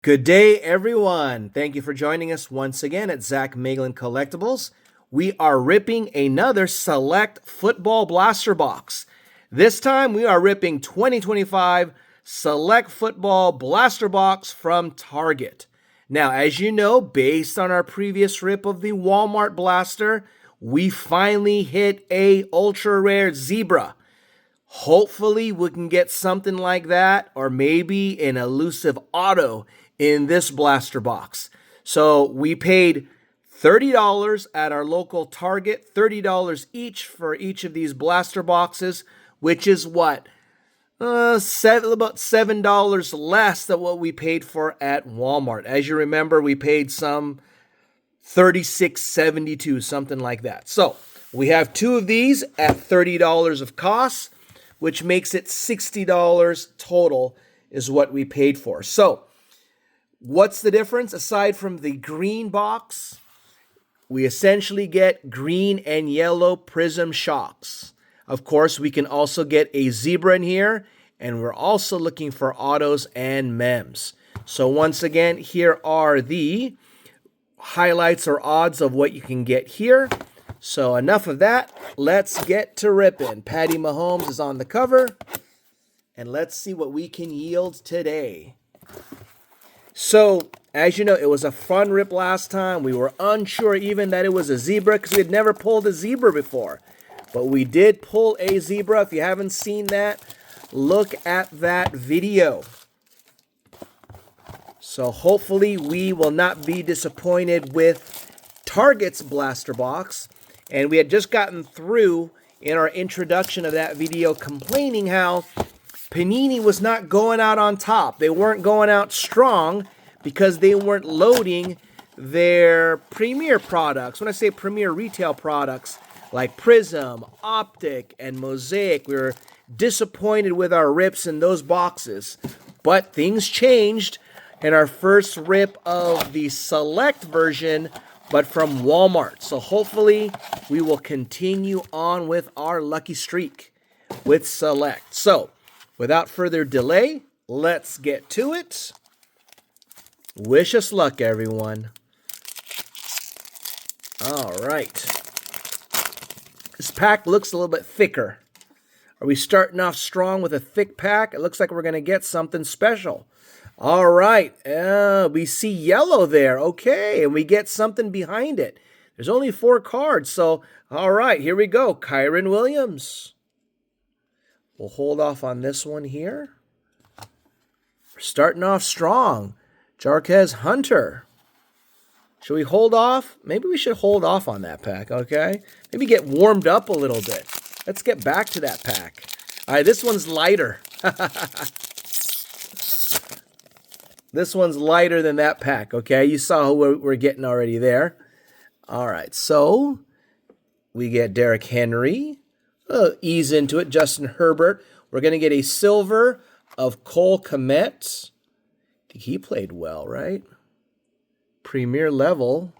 Good day, everyone. Thank you for joining us once again at Zach Maglin Collectibles. We are ripping another Select Football Blaster Box. This time we are ripping 2025 Select Football Blaster Box from Target. Now, as you know, based on our previous rip of the Walmart Blaster, we finally hit a ultra rare Zebra. Hopefully we can get something like that, or maybe an elusive auto in this blaster box. So we paid $30 at our local Target, $30 each for each of these blaster boxes, which is what? About $7 less than what we paid for at Walmart. As you remember, we paid some $36.72, something like that. So we have two of these at $30 of cost, which makes it $60 total is what we paid for. So what's the difference? Aside from the green box, we essentially get green and yellow prism shocks. Of course, we can also get a zebra in here, and we're also looking for autos and mems. So once again, here are the highlights or odds of what you can get here. So enough of that. Let's get to ripping. Patty Mahomes is on the cover, and let's see what we can yield today. So, as you know, it was a fun rip last time. We were unsure even that it was a zebra because we had never pulled a zebra before. But we did pull a zebra. If you haven't seen that, look at that video. So hopefully we will not be disappointed with Target's blaster box. And we had just gotten through in our introduction of that video complaining how Panini was not going out on top. They weren't going out strong because they weren't loading their premier products. When I say premier retail products like Prism, Optic, and Mosaic, we were disappointed with our rips in those boxes. But things changed in our first rip of the Select version, but from Walmart. So hopefully we will continue on with our lucky streak with Select. So without further delay, let's get to it. Wish us luck, everyone. All right. This pack looks a little bit thicker. Are we starting off strong with a thick pack? It looks like we're going to get something special. All right, we see yellow there. Okay, and we get something behind it. There's only 4 cards, so all right, here we go. Kyren Williams. We'll hold off on this one here. We're starting off strong. Jarquez Hunter. Should we hold off? Maybe we should hold off on that pack, okay? Maybe get warmed up a little bit. Let's get back to that pack. All right, this one's lighter. This one's lighter than that pack, okay? You saw who we're getting already there. All right, so we get Derrick Henry. Ease into it. Justin Herbert. We're going to get a silver of Cole Kmet. I think he played well, right? Premier level.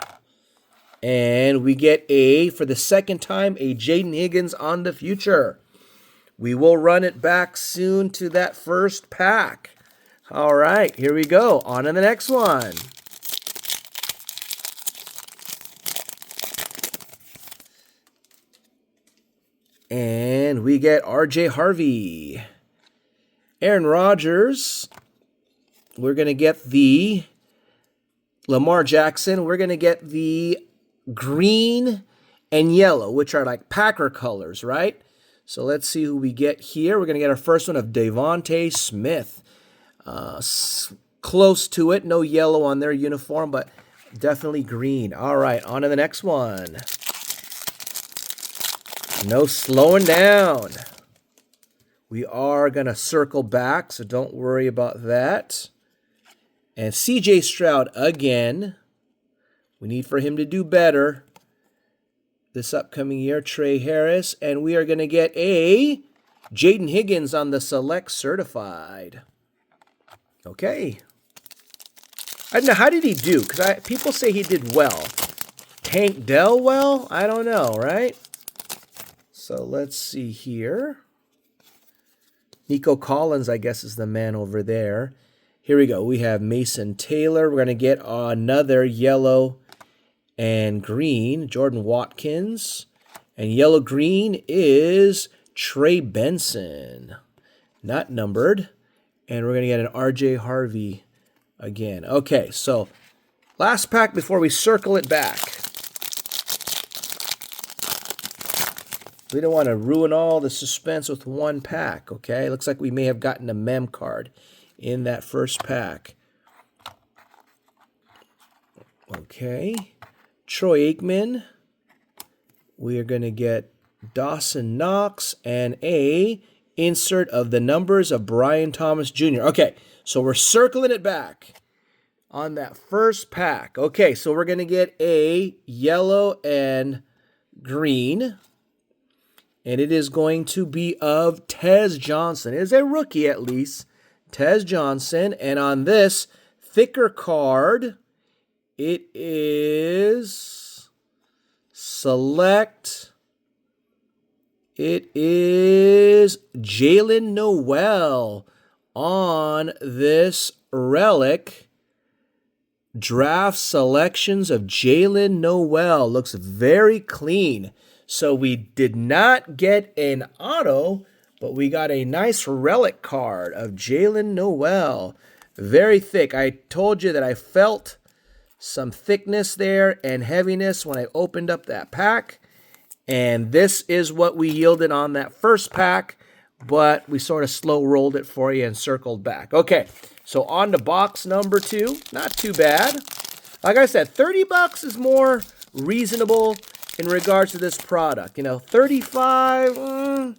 And we get for the second time, a Jaden Higgins on the future. We will run it back soon to that first pack. All right, here we go. On to the next one. And we get R.J. Harvey. Aaron Rodgers. We're going to get the Lamar Jackson. We're going to get the green and yellow, which are like Packer colors, right? So let's see who we get here. We're going to get our first one of Devontae Smith. Close to it. No yellow on their uniform, but definitely green. All right, on to the next one. No slowing down. We are going to circle back, so don't worry about that. And CJ Stroud again. We need for him to do better this upcoming year. Trey Harris. And we are going to get a Jaden Higgins on the Select Certified. Okay. I don't know, how did he do? Because people say he did well. Tank Dell well? I don't know, right? So let's see here. Nico Collins, I guess, is the man over there. Here we go. We have Mason Taylor. We're going to get another yellow and green, Jordan Watkins. And yellow-green is Trey Benson. Not numbered. And we're going to get an R.J. Harvey again. Okay, so last pack before we circle it back. We don't want to ruin all the suspense with one pack, okay? Looks like we may have gotten a mem card in that first pack. Okay. Troy Aikman. We are going to get Dawson Knox and a insert of the numbers of Brian Thomas Jr. Okay, so we're circling it back on that first pack. Okay, so we're going to get a yellow and green. And it is going to be of Tez Johnson. It is a rookie at least. Tez Johnson. And on this thicker card, it is select. It is Jalen Noel on this relic. Draft selections of Jalen Noel. Looks very clean. So we did not get an auto, but we got a nice relic card of Jalen Noel. Very thick. I told you that I felt some thickness there and heaviness when I opened up that pack. And this is what we yielded on that first pack, but we sort of slow rolled it for you and circled back. Okay, so on to box number 2. Not too bad. Like I said, $30 is more reasonable in regards to this product. You know, $35,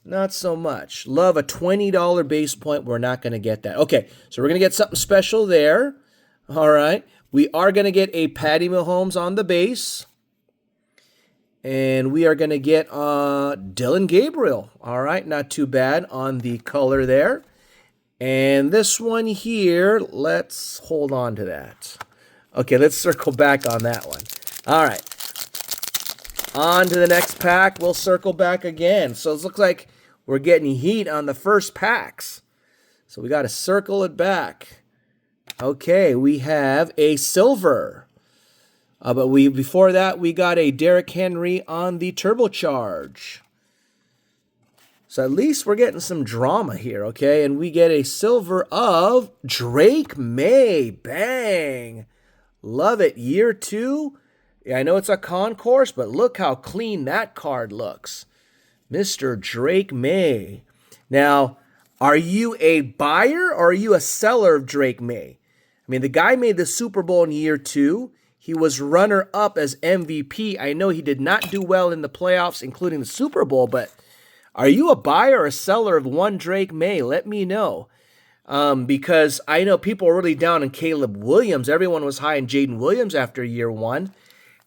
not so much. Love a $20 base point. We're not going to get that. Okay, so we're going to get something special there. All right. We are going to get a Patty Mahomes on the base. And we are going to get Dylan Gabriel. All right, not too bad on the color there. And this one here, let's hold on to that. Okay, let's circle back on that one. All right. On to the next pack. We'll circle back again. So it looks like we're getting heat on the first packs. So we got to circle it back. Okay, we have a silver. But before that, we got a Derrick Henry on the turbocharge. So at least we're getting some drama here, okay? And we get a silver of Drake May. Bang! Love it. Year 2. Yeah, I know it's a concourse, but look how clean that card looks. Mr. Drake May. Now, are you a buyer or are you a seller of Drake May? I mean, the guy made the Super Bowl in year 2. He was runner-up as MVP. I know he did not do well in the playoffs, including the Super Bowl, but are you a buyer or a seller of one Drake May? Let me know. Because I know people are really down on Caleb Williams. Everyone was high on Jaden Williams after year 1.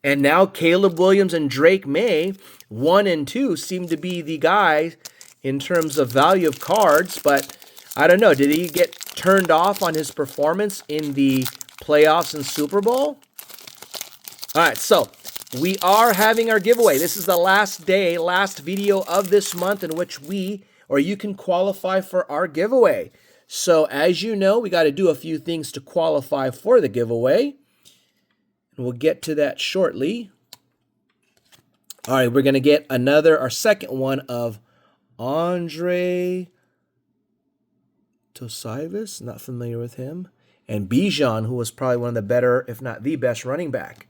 And now Caleb Williams and Drake May, 1 and 2, seem to be the guys in terms of value of cards. But I don't know. Did he get turned off on his performance in the playoffs and Super Bowl? All right, so we are having our giveaway. This is the last day, last video of this month in which you can qualify for our giveaway. So as you know, we got to do a few things to qualify for the giveaway. And we'll get to that shortly. All right, we're going to get our second one of Andre Tosivas, not familiar with him, and Bijan, who was probably one of the better, if not the best running back.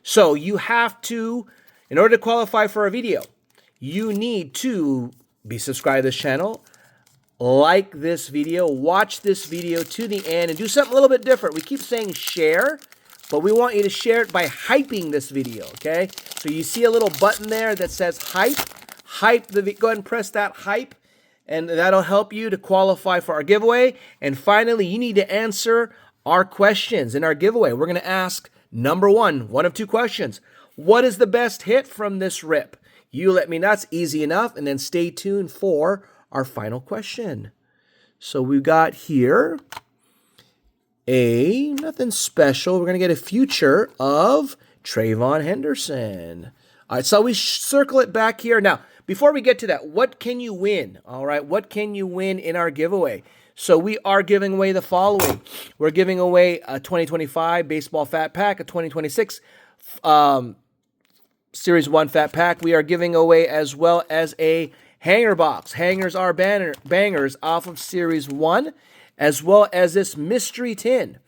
So you have to, in order to qualify for a video, you need to be subscribed to this channel, like this video, watch this video to the end, and do something a little bit different. We keep saying share, but we want you to share it by hyping this video, okay? So you see a little button there that says hype. Go ahead and press that hype, and that'll help you to qualify for our giveaway. And finally, you need to answer our questions in our giveaway. We're going to ask number one of 2 questions. What is the best hit from this rip? You let me know. It's easy enough. And then stay tuned for our final question. So we've got here nothing special. We're going to get a future of Trayvon Henderson. All right, so we circle it back here. Now, before we get to that, what can you win? All right, what can you win in our giveaway? So we are giving away the following. We're giving away a 2025 Baseball Fat Pack, a 2026 Series 1 Fat Pack. We are giving away as well as a hanger box. Hangers are bangers off of Series 1, as well as this mystery tin.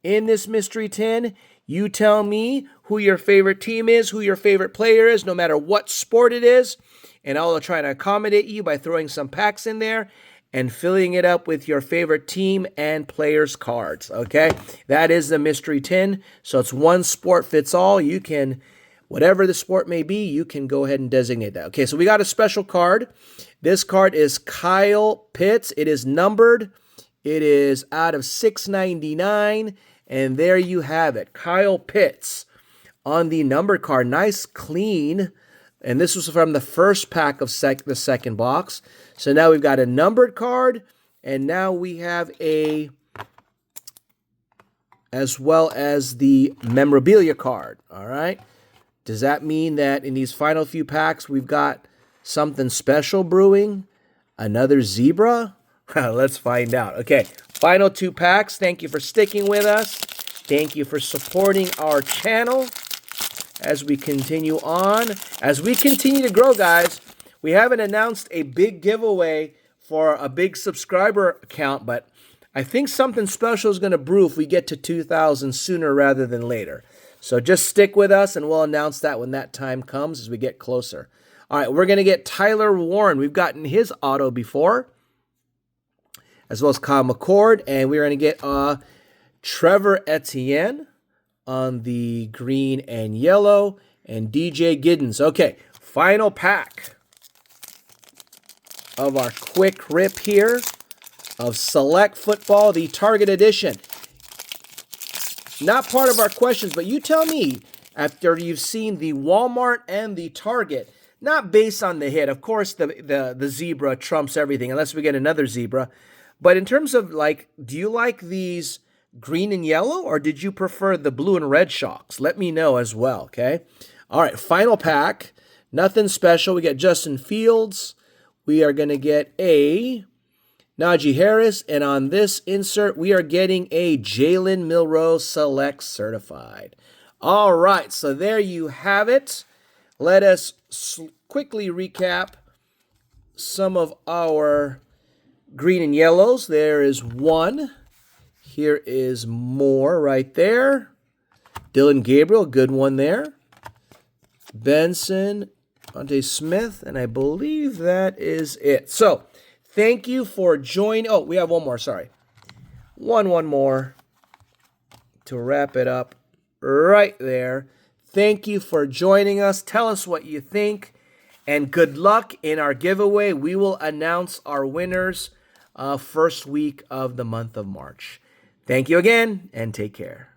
In this mystery tin, you tell me who your favorite team is, who your favorite player is, no matter what sport it is, and I'll try to accommodate you by throwing some packs in there and filling it up with your favorite team and players' cards, okay? That is the mystery tin. So it's one sport fits all. You can, whatever the sport may be, you can go ahead and designate that. Okay, so we got a special card. This card is Kyle Pitts. It is numbered. It is out of $6.99, and there you have it. Kyle Pitts on the numbered card. Nice, clean. And this was from the first pack of the second box. So now we've got a numbered card, and now we have as well as the memorabilia card. All right. Does that mean that in these final few packs we've got something special brewing? Another zebra? Let's find out. Okay, final 2 packs. Thank you for sticking with us. Thank you for supporting our channel as we continue on. As we continue to grow, guys, we haven't announced a big giveaway for a big subscriber account, but I think something special is going to brew if we get to 2,000 sooner rather than later. So just stick with us, and we'll announce that when that time comes as we get closer. All right, we're going to get Tyler Warren. We've gotten his auto before, as well as Kyle McCord, and we're going to get Trevor Etienne on the green and yellow, and DJ Giddens. Okay, final pack of our quick rip here of Select Football, the Target Edition. Not part of our questions, but you tell me after you've seen the Walmart and the Target, not based on the hit. Of course, the zebra trumps everything, unless we get another zebra. But in terms of, like, do you like these green and yellow, or did you prefer the blue and red shocks? Let me know as well, okay? All right, final pack. Nothing special. We got Justin Fields. We are going to get a Najee Harris. And on this insert, we are getting a Jalen Milroe Select Certified. All right, so there you have it. Let us quickly recap some of our green and yellows. There is one. Here is more right there. Dylan Gabriel, good one there. Benson, Ante Smith, and I believe that is it. So, thank you for joining. Oh, we have one more, sorry. One more to wrap it up right there. Thank you for joining us. Tell us what you think, and good luck in our giveaway. We will announce our winners first week of the month of March. Thank you again, and take care.